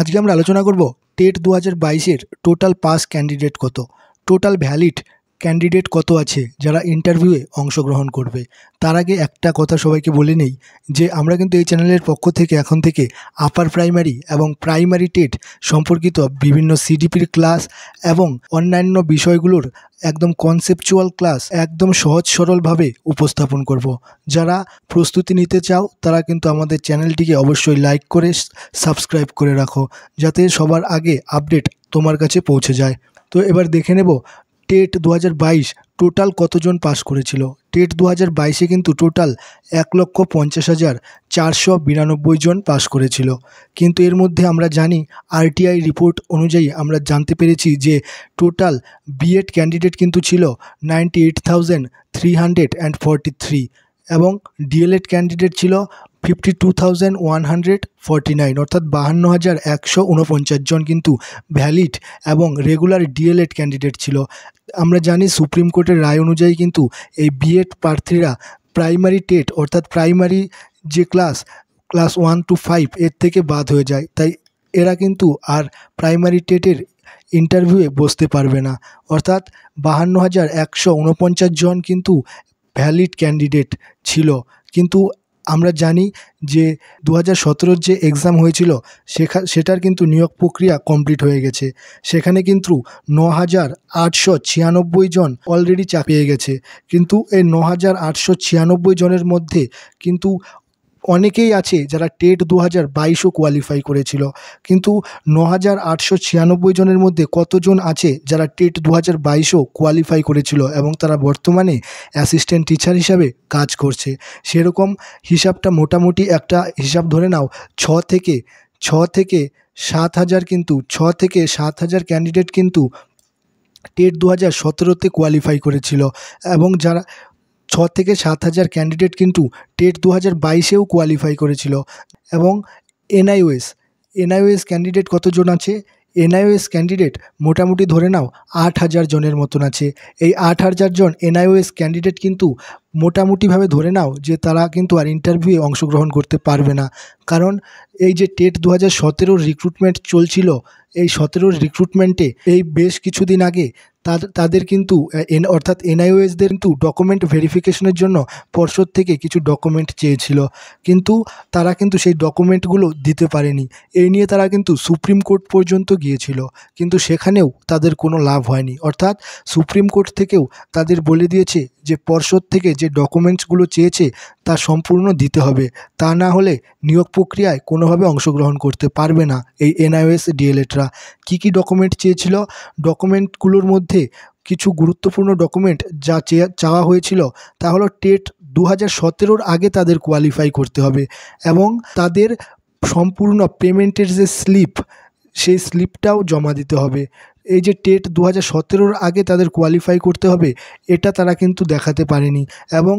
আজকে আমরা আলোচনা করব টেট 2022-এর টোটাল পাস ক্যান্ডিডেট কত, টোটাল ভ্যালিড ক্যান্ডিডেট কত আছে যারা ইন্টারভিউয়ে অংশগ্রহণ করবে। তার আগে একটা কথা সবাইকে বলে নেই যে আমরা কিন্তু এই চ্যানেলের পক্ষ থেকে এখন থেকে আপার প্রাইমারি এবং প্রাইমারি টেট সম্পর্কিত বিভিন্ন সিডিপির ক্লাস এবং অন্যান্য বিষয়গুলোর একদম কনসেপচুয়াল ক্লাস একদম সহজ সরলভাবে উপস্থাপন করব। যারা প্রস্তুতি নিতে চাও তারা কিন্তু আমাদের চ্যানেলটিকে অবশ্যই লাইক করে সাবস্ক্রাইব করে রাখো, যাতে সবার আগে আপডেট তোমার কাছে পৌঁছে যায়। তো এবার দেখে নেব টেট 2022 টোটাল কতজন পাস করেছিল। টেট 2022-এ কিন্তু টোটাল 1,50,492 জন পাস করেছিল, কিন্তু এর মধ্যে আমরা জানি আরটিআই রিপোর্ট অনুযায়ী আমরা জানতে পেরেছি যে টোটাল বিএড ক্যান্ডিডেট কিন্তু ছিল 98,343 এবং ডিএলএড ক্যান্ডিডেট ছিল 52,149, অর্থাৎ 52,149 জন কিন্তু ভ্যালিড এবং রেগুলার ডিএলএড ক্যান্ডিডেট ছিল। আমরা জানি সুপ্রিম কোর্টের রায় অনুযায়ী কিন্তু এই বিএড প্রার্থীরা প্রাইমারি টেট অর্থাৎ প্রাইমারি যে ক্লাস 1 to 5 এর থেকে বাদ হয়ে যায়, তাই এরা কিন্তু আর প্রাইমারি টেটের ইন্টারভিউয়ে বসতে পারবে না। অর্থাৎ 52,149 জন কিন্তু ভ্যালিড ক্যান্ডিডেট ছিল। কিন্তু আমরা জানি যে 2017-র যে এক্সাম হয়েছিল সেটার কিন্তু নিয়োগ প্রক্রিয়া কমপ্লিট হয়ে গেছে। সেখানে কিন্তু 9,896 জন অলরেডি চাকরি পেয়ে গেছে। কিন্তু এই 9,896 জনের মধ্যে কিন্তু অনেকেই আছে যারা টেট 2022-ও কোয়ালিফাই করেছিল। কিন্তু 9,896 জনের মধ্যে কতজন আছে যারা টেট 2022-ও কোয়ালিফাই করেছিল এবং তারা বর্তমানে অ্যাসিস্ট্যান্ট টিচার হিসাবে কাজ করছে। সেরকম হিসাবটা মোটামুটি একটা হিসাব ধরে নাও 6 থেকে 7,000 কিন্তু 6 থেকে 7,000 ক্যান্ডিডেট কিন্তু টেট 2017-তে কোয়ালিফাই করেছিল এবং যারা 6 থেকে 7,000 ক্যান্ডিডেট কিন্তু টেট 2022-এও কোয়ালিফাই করেছিল। এবং এনআইওএস ক্যান্ডিডেট কতজন আছে? এনআইওএস ক্যান্ডিডেট মোটামুটি ধরে নাও 8,000 জনের মতন আছে। এই 8,000 জন এনআইওএস ক্যান্ডিডেট কিন্তু মোটামুটিভাবে ধরে নাও যে তারা কিন্তু আর ইন্টারভিউয়ে অংশগ্রহণ করতে পারবে না, কারণ এই যে টেট 2017-র রিক্রুটমেন্ট চলছিল, এই 17-র রিক্রুটমেন্টে এই বেশ কিছুদিন আগে তাদের কিন্তু অর্থাৎ এনআইওএসদের কিন্তু ডকুমেন্ট ভেরিফিকেশনের জন্য পর্ষদ থেকে কিছু ডকুমেন্ট চেয়েছিল, কিন্তু তারা কিন্তু সেই ডকুমেন্টগুলো দিতে পারেনি। এই নিয়ে তারা কিন্তু সুপ্রিম কোর্ট পর্যন্ত গিয়েছিল, কিন্তু সেখানেও তাদের কোনো লাভ হয়নি। অর্থাৎ সুপ্রিম কোর্ট থেকেও তাদের বলে দিয়েছে যে পর্ষদ থেকে যে ডকুমেন্টসগুলো চেয়েছে তা সম্পূর্ণ দিতে হবে, তা না হলে নিয়োগ প্রক্রিয়ায় কোনোভাবে অংশগ্রহণ করতে পারবে না এই এনআইওএস ডিএলএডরা। কী কী ডকুমেন্ট চেয়েছিল? ডকুমেন্টগুলোর মধ্যে কিছু গুরুত্বপূর্ণ ডকুমেন্ট যা চাওয়া হয়েছিল তা হলো টেট 2017-র আগে তাদের কোয়ালিফাই করতে হবে এবং তাদের সম্পূর্ণ পেমেন্টের যে স্লিপ সেই স্লিপটাও জমা দিতে হবে। এই যে টেট 2017-র আগে তাদের কোয়ালিফাই করতে হবে এটা তারা কিন্তু দেখাতে পারেনি এবং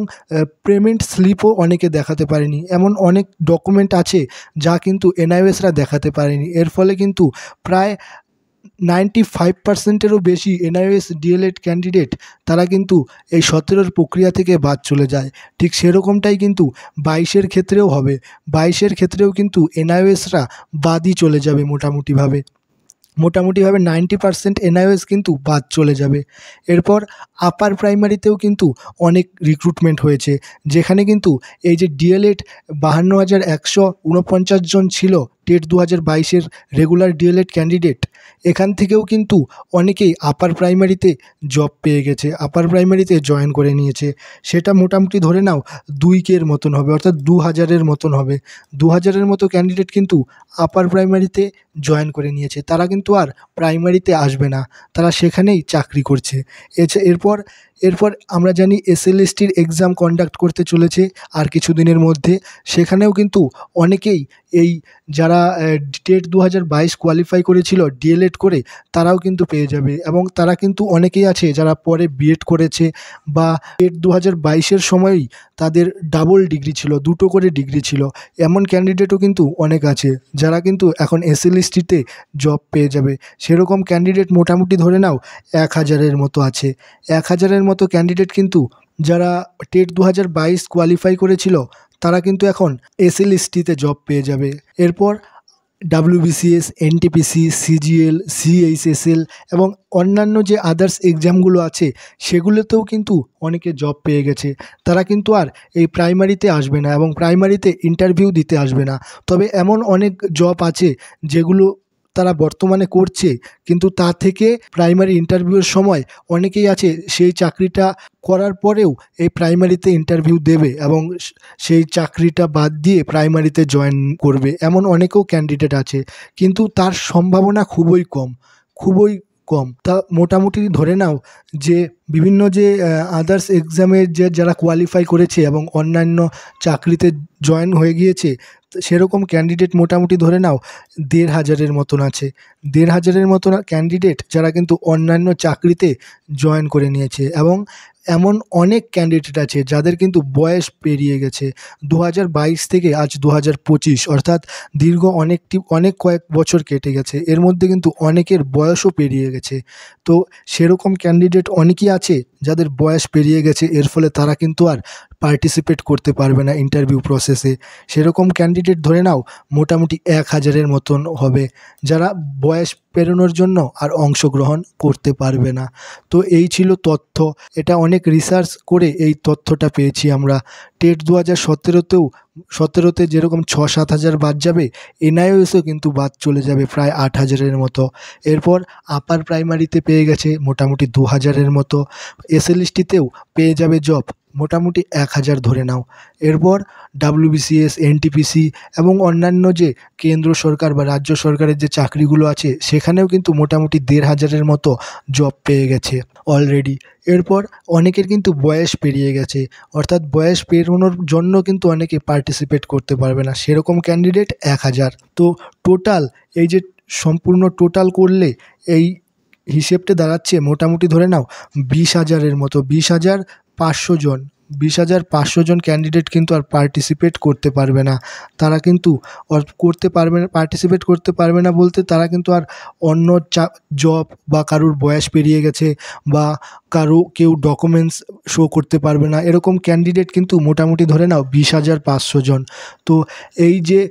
পেমেন্ট স্লিপও অনেকে দেখাতে পারেনি। এমন অনেক ডকুমেন্ট আছে যা কিন্তু এনআইওএসরা দেখাতে পারেনি। এর ফলে কিন্তু প্রায় 95%-এরও বেশি এনআইওএস ডিএলএড ক্যান্ডিডেট তারা কিন্তু এই 17-র প্রক্রিয়া থেকে বাদ চলে যায়। ঠিক সেরকমটাই কিন্তু 22-এর ক্ষেত্রেও হবে। 22-এর ক্ষেত্রেও কিন্তু এনআইওএসরা বাদই চলে যাবে মোটামুটিভাবে 90% এনআইওএস কিন্তু বাদ চলে যাবে। এরপর আপার প্রাইমারিতেও কিন্তু অনেক রিক্রুটমেন্ট হয়েছে, যেখানে কিন্তু এই যে ডিএলএড 52,149 জন ছিল টেট 2022-এর রেগুলার ডিএলএড ক্যান্ডিডেট, এখান থেকেও কিন্তু অনেকেই আপার প্রাইমারিতে জব পেয়ে গেছে, আপার প্রাইমারিতে জয়েন করে নিয়েছে। সেটা মোটামুটি ধরে নাও 2K-র মতন হবে, অর্থাৎ 2,000-এর মতন হবে। 2,000-এর মতো ক্যান্ডিডেট কিন্তু আপার প্রাইমারিতে জয়েন করে নিয়েছে। তারা কিন্তু আর প্রাইমারিতে আসবে না, তারা সেখানেই চাকরি করছে। এরপর আমরা জানি এসএলএসটির এক্সাম কন্ডাক্ট করতে চলেছে আর কিছুদিনের মধ্যে। সেখানেও কিন্তু অনেকেই এই যারা টেট 2022 কোয়ালিফাই করেছিল ডিএলএড করে তারাও কিন্তু পেয়ে যাবে এবং তারা কিন্তু অনেকেই আছে যারা পরে বিএড করেছে বা টেট 2022-এর সময়ই তাদের ডাবল ডিগ্রি ছিল, 2টো করে ডিগ্রি ছিল। এমন ক্যান্ডিডেটও কিন্তু অনেক আছে যারা কিন্তু এখন এসএলএসটিতে জব পেয়ে যাবে। সেরকম ক্যান্ডিডেট মোটামুটি ধরে নাও 1,000-এর মতো আছে। 1,000-এর মতো ক্যান্ডিডেট কিন্তু যারা টেট 2022 কোয়ালিফাই করেছিল তারা কিন্তু এখন এসএলএসটিতে জব পেয়ে যাবে। এরপর ডাব্লিউবিসিএস, এনটিপিসি, সিজিএল, সিএইচএসএল এবং অন্যান্য যে আদার্স এক্সামগুলো আছে সেগুলোতেও কিন্তু অনেকে জব পেয়ে গেছে। তারা কিন্তু আর এই প্রাইমারিতে আসবে না এবং প্রাইমারিতে ইন্টারভিউ দিতে আসবে না। তবে এমন অনেক জব আছে যেগুলো তারা বর্তমানে করছে, কিন্তু তা থেকে প্রাইমারি ইন্টারভিউয়ের সময় অনেকেই আছে সেই চাকরিটা করার পরেও এই প্রাইমারিতে ইন্টারভিউ দেবে এবং সেই চাকরিটা বাদ দিয়ে প্রাইমারিতে জয়েন করবে, এমন অনেকেও ক্যান্ডিডেট আছে, কিন্তু তার সম্ভাবনা খুবই কম, খুবই কম। তা মোটামুটি ধরে নাও যে বিভিন্ন যে আদার্স এক্সামের যে যারা কোয়ালিফাই করেছে এবং অন্যান্য চাকরিতে জয়েন হয়ে গিয়েছে, সেরকম ক্যান্ডিডেট মোটামুটি ধরে নাও ১,৫০০-এর মতন আছে। ১,৫০০-এর মতন ক্যান্ডিডেট যারা কিন্তু অন্যান্য চাকরিতে জয়েন করে নিয়েছে এবং এমন অনেক ক্যান্ডিডেট আছে যাদের কিন্তু বয়স পেরিয়ে গেছে। ২০২২ থেকে আজ ২০২৫, অর্থাৎ দীর্ঘ অনেক কয়েক বছর কেটে গেছে। এর মধ্যে কিন্তু অনেকের বয়সও পেরিয়ে গেছে। তো সেরকম ক্যান্ডিডেট অনেকেই আছে যাদের বয়স পেরিয়ে গেছে, এর ফলে তারা কিন্তু আর পার্টিসিপেট করতে পারবে না ইন্টারভিউ প্রসেসে। সেরকম ক্যান্ডিডেট ধরে নাও মোটামুটি ১,০০০-এর মতন হবে, যারা বয়স পেরোনোর জন্য আর অংশগ্রহণ করতে পারবে না। তো এই ছিল তথ্য। এটা অনেক রিসার্চ করে এই তথ্যটা পেয়েছি আমরা। টেট ২০১৭তেও যেরকম ৬-৭ হাজার বাদ যাবে, এনআইওএসও কিন্তু বাদ চলে যাবে প্রায় ৮,০০০-এর মতো। এরপর আপার প্রাইমারিতে পেয়ে গেছে মোটামুটি ২,০০০-এর মতো। এসএলএসটিতেও পেয়ে যাবে জব মোটামুটি ১,০০০ ধরে নাও। এরপর ডাব্লিউবিসিএস, এনটিপিসি এবং অন্যান্য যে কেন্দ্র সরকার বা রাজ্য সরকারের যে চাকরিগুলো আছে সেখানেও কিন্তু মোটামুটি ১,৫০০-এর মতো জব পেয়ে গেছে অলরেডি। এরপর অনেকের কিন্তু বয়স পেরিয়ে গেছে, অর্থাৎ বয়স পেরোনোর জন্য কিন্তু অনেকে পার্টিসিপেট করতে পারবে না, সেরকম ক্যান্ডিডেট ১,০০০। তো টোটাল এই যে সম্পূর্ণ টোটাল করলে এই হিসেবটা দাঁড়াচ্ছে মোটামুটি ধরে নাও ২০,০০০-এর মতো। ২০,৫০০ জন, ২০,৫০০ জন ক্যান্ডিডেট কিন্তু আর পার্টিসিপেট করতে পারবে না। তারা কিন্তু করতে পারবে না, পার্টিসিপেট করতে পারবে না বলতে তারা কিন্তু আর অন্য জব বা কারুর বয়স পেরিয়ে গেছে বা কেউ ডকুমেন্টস শো করতে পারবে না, এরকম ক্যান্ডিডেট কিন্তু মোটামুটি ধরে নাও ২০,৫০০ জন। তো এই যে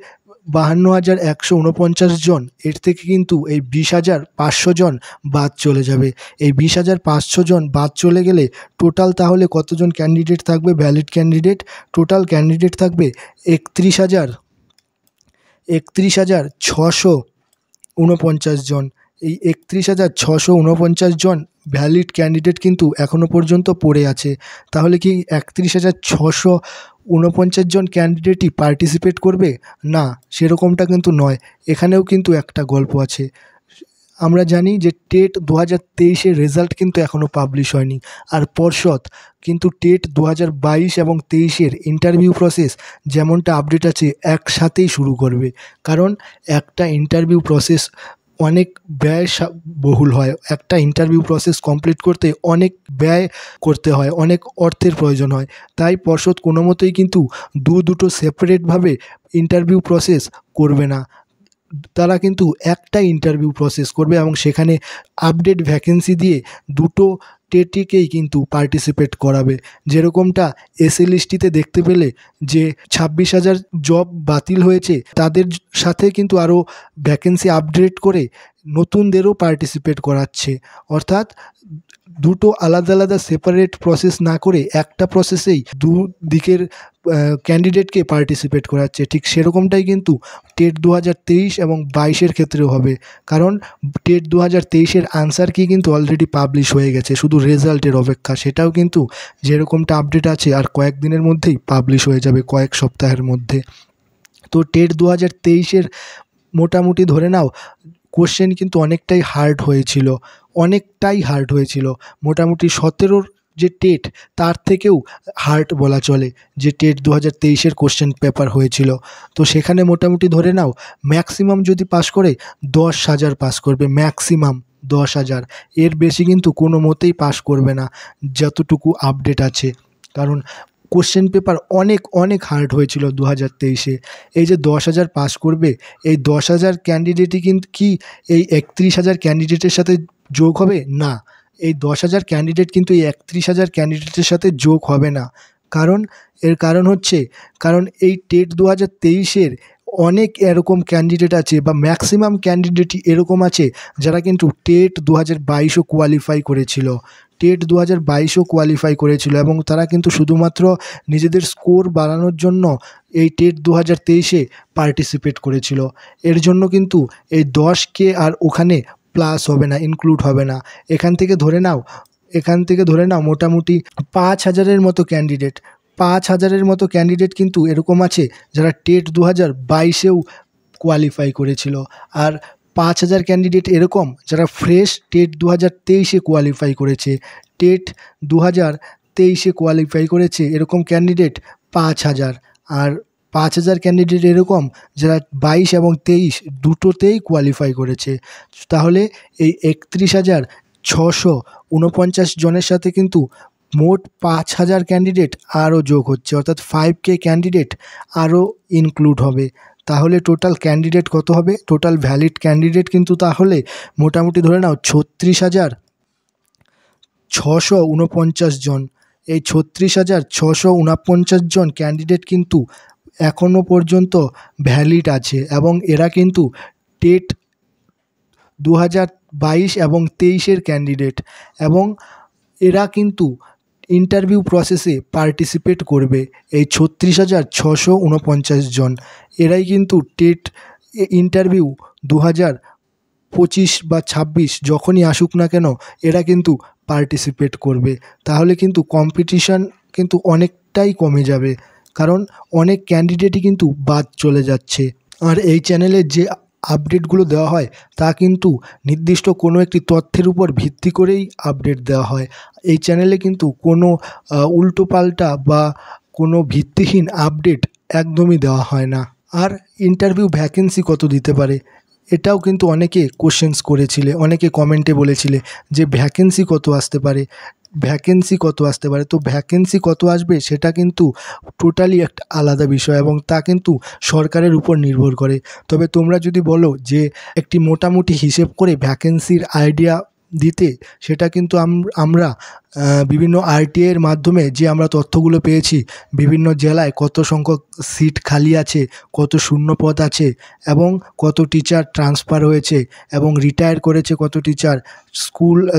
৫২,১৪৯ জন, এর থেকে কিন্তু এই ২০,৫০০ জন বাদ চলে যাবে। এই ২০,৫০০ জন বাদ চলে গেলে টোটাল তাহলে কতজন ক্যান্ডিডেট থাকবে? ভ্যালিড ক্যান্ডিডেট টোটাল ক্যান্ডিডেট থাকবে ৩১,৬৪৯ জন। এই ৩১,৬৪৯ জন ভ্যালিড ক্যান্ডিডেট কিন্তু এখনও পর্যন্ত পড়ে আছে। তাহলে কি ৩১,৬৪৯ জন ক্যান্ডিডেটই পার্টিসিপেট করবে? না, সেরকমটা কিন্তু নয়। এখানেও কিন্তু একটা গল্প আছে। আমরা জানি যে টেট ২০২৩-এর রেজাল্ট কিন্তু এখনও পাবলিশ হয়নি, আর পর্ষদ কিন্তু টেট ২০২২ এবং ২৩-এর ইন্টারভিউ প্রসেস যেমনটা আপডেট আছে একসাথেই শুরু করবে। কারণ একটা ইন্টারভিউ প্রসেস অনেক বহুল হয়। একটা ইন্টারভিউ প্রসেস কমপ্লিট করতে অনেক ব্যয় করতে হয়, অনেক অর্থের প্রয়োজন হয়। তাই পর্ষদ কোনো মতেই কিন্তু দুটো সেপারেটভাবে ইন্টারভিউ প্রসেস করবে না। তারা কিন্তু একটাই ইন্টারভিউ প্রসেস করবে এবং সেখানে আপডেট ভ্যাকেন্সি দিয়ে দুটো টেটকেই কিন্তু পার্টিসিপেট করাবে। যেরকমটা এসএলএসটিতে দেখতে পেলে যে ২৬,০০০ জব বাতিল হয়েছে, তাদের সাথে কিন্তু আরও ভ্যাকেন্সি আপডেট করে নতুনদেরও পার্টিসিপেট করাচ্ছে। অর্থাৎ দুটো আলাদা আলাদা সেপারেট প্রসেস না করে একটা প্রসেসেই দুদিকের ক্যান্ডিডেটকে পার্টিসিপেট করাচ্ছে। ঠিক সেরকমটাই কিন্তু টেট ২০২৩ এবং ২২-এর ক্ষেত্রেও হবে। কারণ টেট ২০২৩-এর আনসার কি কিন্তু অলরেডি পাবলিশ হয়ে গেছে, শুধু রেজাল্টের অপেক্ষা। সেটাও কিন্তু যেরকমটা আপডেট আছে আর কয়েকদিনের মধ্যেই পাবলিশ হয়ে যাবে, কয়েক সপ্তাহের মধ্যে। তো টেট ২০২৩-এর মোটামুটি ধরে নাও কোশ্চেন কিন্তু অনেকটাই হার্ড হয়েছিল। মোটামুটি ১৭র যে টেট তার থেকেও হার্ড বলা চলে যে টেট ২০২৩-এর কোশ্চেন পেপার হয়েছিল। তো সেখানে মোটামুটি ধরে নাও ম্যাক্সিমাম যদি পাস করে ১০,০০০ পাস করবে, ম্যাক্সিমাম ১০,০০০। এর বেশি কিন্তু কোনো মতেই পাস করবে না যতটুকু আপডেট আছে। কারণ কোশ্চেন পেপার অনেক হার্ড হয়েছিল ২০২৩-এ। এই যে ১০,০০০ পাস করবে, এই 10,০০০ ক্যান্ডিডেটই কিন্তু কি এই ৩১,০০০ ক্যান্ডিডেটের সাথে যোগ হবে? না, এই ১০,০০০ ক্যান্ডিডেট কিন্তু এই ৩১,০০০ ক্যান্ডিডেটের সাথে যোগ হবে না। কারণ এই টেট ২০২৩-এর অনেক এরকম ক্যান্ডিডেট আছে বা ম্যাক্সিমাম ক্যান্ডিডেটই এরকম আছে যারা কিন্তু টেট 2022ও কোয়ালিফাই করেছিল, টেট 2022ও কোয়ালিফাই করেছিল এবং তারা কিন্তু শুধুমাত্র নিজেদের স্কোর বাড়ানোর জন্য এই টেট 2023-এ পার্টিসিপেট করেছিল। এর জন্য কিন্তু এই 10K আর ওখানে প্লাস হবে না, ইনক্লুড হবে না। এখান থেকে ধরে নাও মোটামুটি 5000-এর মতো ক্যান্ডিডেট, 5000-এর মতো ক্যান্ডিডেট কিন্তু এরকম আছে যারা টেট 2022-এও কোয়ালিফাই করেছিল। আর 5000 ক্যান্ডিডেট এরকম যারা ফ্রেশ টেট 2023-এ কোয়ালিফাই করেছে, টেট 2023-এ কোয়ালিফাই করেছে এরকম ক্যান্ডিডেট 5000। আর 5000 ক্যান্ডিডেট এরকম যারা 22 এবং 23 দুটোতেই কোয়ালিফাই করেছে। তাহলে এই 31,649 জনের সাথে কিন্তু মোট 5000 ক্যান্ডিডেট আরও যোগ হচ্ছে, অর্থাৎ 5K ক্যান্ডিডেট আরও ইনক্লুড হবে। তাহলে টোটাল ক্যান্ডিডেট কত হবে? টোটাল ভ্যালিড ক্যান্ডিডেট কিন্তু তাহলে মোটামুটি ধরে নাও 36,649 জন। এই 36,649 জন ক্যান্ডিডেট কিন্তু এখনও পর্যন্ত ভ্যালিড আছে এবং এরা কিন্তু টেট 2022 এবং 23-এর ক্যান্ডিডেট এবং এরা কিন্তু ইন্টারভিউ প্রসেসে পার্টিসিপেট করবে। এই 36,649 জন এরাই কিন্তু টেট ইন্টারভিউ 2025 বা 26 যখনই আসুক না কেন এরা কিন্তু পার্টিসিপেট করবে। তাহলে কিন্তু কম্পিটিশান কিন্তু অনেকটাই কমে যাবে, কারণ অনেক ক্যান্ডিডেটই কিন্তু বাদ চলে যাচ্ছে। আর এই চ্যানেলে যে আপডেটগুলো দেওয়া হয় তা কিন্তু নির্দিষ্ট কোনো একটি তথ্যের উপর ভিত্তি করেই আপডেট দেওয়া হয়। এই চ্যানেলে কিন্তু কোনো উল্টোপাল্টা বা কোনো ভিত্তিহীন আপডেট একদমই দেওয়া হয় না। আর ইন্টারভিউ ভ্যাকেন্সি কত দিতে পারে এটাও কিন্তু অনেকে কোশ্চেন্স করেছিলে, অনেকে কমেন্টে বলেছিলে যে ভ্যাকেন্সি কত আসতে পারে, তো ভ্যাকেন্সি কত আসবে সেটা কিন্তু টোটালি একটা আলাদা বিষয় এবং তা কিন্তু সরকারের উপর নির্ভর করে। তবে তোমরা যদি বলো যে একটি মোটামুটি হিসেব করে ভ্যাকেন্সির আইডিয়া দিতে, সেটা কিন্তু আমরা বিভিন্ন RTI-এর মাধ্যমে যে আমরা তথ্যগুলো পেয়েছি, বিভিন্ন জেলায় কত সংখ্যক সিট খালি আছে, কত শূন্য পদ আছে এবং কত টিচার ট্রান্সফার হয়েছে এবং রিটায়ার করেছে কত টিচার,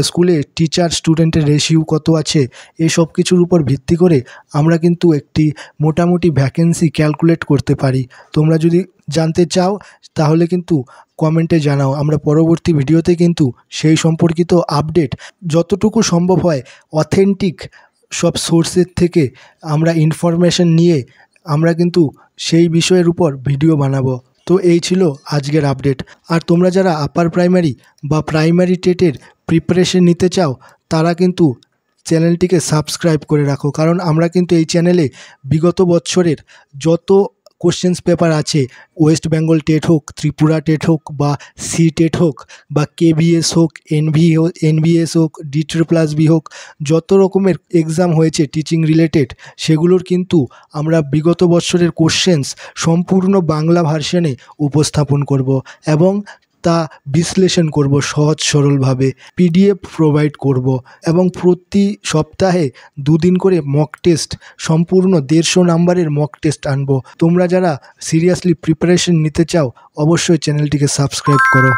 স্কুলে টিচার স্টুডেন্টের রেশিও কত আছে, এসব কিছুর উপর ভিত্তি করে আমরা কিন্তু একটি মোটামুটি ভ্যাকেন্সি ক্যালকুলেট করতে পারি। তোমরা যদি জানতে চাও তাহলে কিন্তু কমেন্টে জানাও, আমরা পরবর্তী ভিডিওতে কিন্তু সেই সম্পর্কিত আপডেট যতটুকু সম্ভব হয় অথেন্টিক সব সোর্সের থেকে আমরা ইনফরমেশন নিয়ে আমরা কিন্তু সেই বিষয়ের উপর ভিডিও বানাবো। তো এই ছিল আজকের আপডেট। আর তোমরা যারা আপার প্রাইমারি বা প্রাইমারি টেটের প্রিপারেশন নিতে চাও তারা কিন্তু চ্যানেলটিকে সাবস্ক্রাইব করে রাখো, কারণ আমরা কিন্তু এই চ্যানেলে বিগত বছরের যত কোশ্চেন্স পেপার আছে, ওয়েস্ট বেঙ্গল টেট হোক, ত্রিপুরা টেট হোক বা CTET হোক বা KBS হোক, NBS হোক, D++ হোক, যত রকমের এক্সাম হয়েছে টিচিং রিলেটেড সেগুলোর কিন্তু আমরা বিগত বছরের কোশ্চেন্স সম্পূর্ণ বাংলা ভার্সনে উপস্থাপন করব এবং তা বিশ্লেষণ করব সহজ সরলভাবে, PDF প্রোভাইড করব এবং প্রতি সপ্তাহে 2 দিন করে মক টেস্ট, সম্পূর্ণ 150 নাম্বারের মক টেস্ট আনবো। তোমরা যারা সিরিয়াসলি প্রিপারেশন নিতে চাও অবশ্যই চ্যানেলটিকে সাবস্ক্রাইব করো।